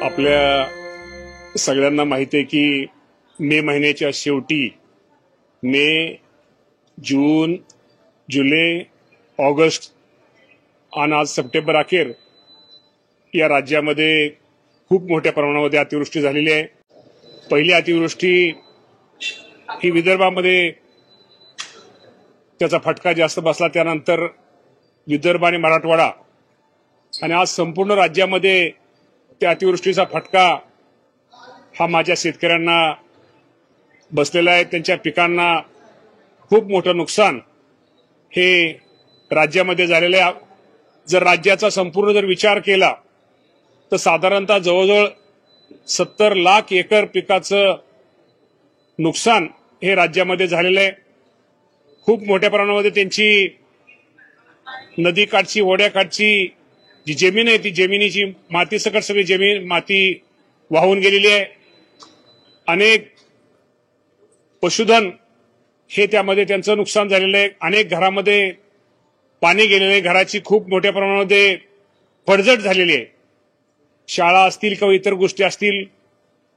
आपल्या सगळ्यांना माहिती आहे की मे महिन्याच्या शेवटी मे, जून, जुलै, ऑगस्ट आणि आज सप्टेंबर अखेर या राज्यामध्ये खूप मोठ्या प्रमाणामध्ये अतिवृष्टी झालेली आहे। पहिली अतिवृष्टी ही विदर्भामध्ये त्याचा फटका जास्त बसला, त्यानंतर विदर्भ आणि मराठवाडा आणि आज संपूर्ण राज्यामध्ये त्या अतिवृष्टीचा फटका हा माझ्या शेतकऱ्यांना बसलेला आहे। त्यांच्या पिकांना खूप मोठं नुकसान हे राज्यामध्ये झालेलं आहे। जर राज्याचा संपूर्ण जर विचार केला तर साधारणतः जवळजवळ 70 लाख एकर पिकाचं नुकसान हे राज्यामध्ये झालेलं आहे। खूप मोठ्या प्रमाणामध्ये त्यांची नदीकाठची, ओढ्याकाठची जी जमीन आहे ती जमिनीची माती सकट सगळी जमीन माती वाहून गेलेली आहे। अनेक पशुधन हे त्यामध्ये त्यांचं नुकसान झालेलं आहे। अनेक घरामध्ये पाणी गेलेलं आहे, घराची खूप मोठ्या प्रमाणामध्ये पडझड झालेली आहे। शाळा असतील किंवा इतर गोष्टी असतील,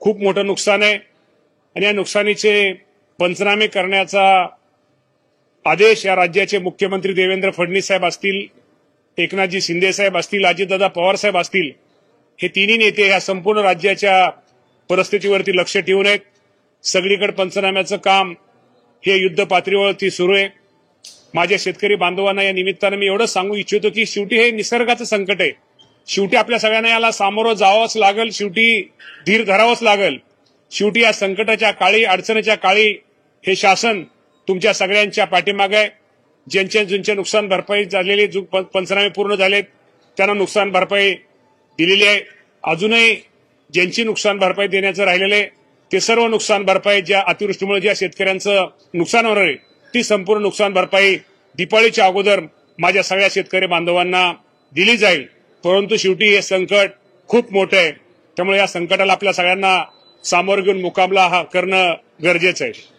खूप मोठं नुकसान आहे आणि या नुकसानीचे पंचनामे करण्याचा आदेश या राज्याचे मुख्यमंत्री देवेंद्र फडणवीस साहेब असतील, एकनाथजी शिंदे साहेब असतील, अजितदादा पवार साहेब असतील, हे तिन्ही नेते या संपूर्ण राज्याच्या परिस्थितीवरती लक्ष ठेवून आहेत। सगळीकडे पंचनाम्याचं काम हे युद्ध पातळीवरती सुरू आहे। माझ्या शेतकरी बांधवांना या निमित्तानं मी एवढं सांगू इच्छितो की शेवटी हे निसर्गाचं संकट आहे। शेवटी आपल्या सगळ्यांना याला सामोरं जावंच लागेल, शेवटी धीर धरावंच लागेल। शेवटी या संकटाच्या काळी, अडचणीच्या काळी हे शासन तुमच्या सगळ्यांच्या पाठीमागे आहे। ज्यांचे नुकसान भरपाई झालेली, पंचनामे पूर्ण झालेत त्यांना नुकसान भरपाई दिलेली आहे। अजूनही ज्यांची नुकसान भरपाई देण्याचं राहिलेलं आहे ते सर्व नुकसान भरपाई ज्या अतिवृष्टीमुळे ज्या शेतकऱ्यांचं नुकसान होणार आहे ती संपूर्ण नुकसान भरपाई दिवाळीच्या अगोदर माझ्या सगळ्या शेतकरी बांधवांना दिली जाईल। परंतु शेवटी हे संकट खूप मोठं आहे, त्यामुळे या संकटाला आपल्या सगळ्यांना सामोरं घेऊन मुकाबला हा करणं गरजेचं आहे।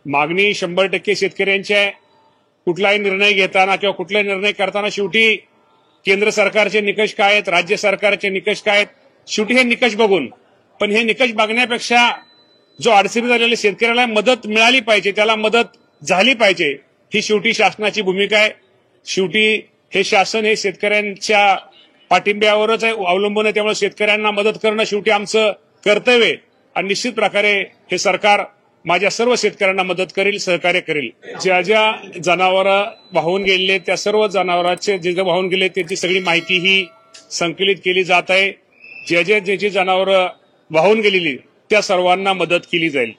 मागणी 100% शेतकऱ्यांची आहे। कुठलाही निर्णय घेताना किंवा कुठलाही निर्णय करताना शेवटी केंद्र सरकारचे निकष काय आहेत, राज्य सरकारचे निकष काय आहेत, शेवटी हे निकष बघून, पण हे निकष बघण्यापेक्षा जो अडचणी झालेल्या शेतकऱ्याला मदत मिळाली पाहिजे, त्याला मदत झाली पाहिजे, ही शेवटी शासनाची भूमिका आहे। शेवटी हे शासन हे शेतकऱ्यांच्या पाठिंब्यावरच अवलंबून आहे, त्यामुळे शेतकऱ्यांना मदत करणं शेवटी आमचं कर्तव्य आहे आणि निश्चित प्रकारे हे सरकार माझ्या सर्व शेतकऱ्यांना मदत करेल, सहकार्य करेल। ज्या ज्या जनावरं वाहून गेलेले त्या सर्व जनावरांचे जे वाहून गेले त्याची सगळी माहिती ही संकलित केली जात आहे। ज्याची जनावरं वाहून गेलेली त्या सर्वांना मदत केली जाईल।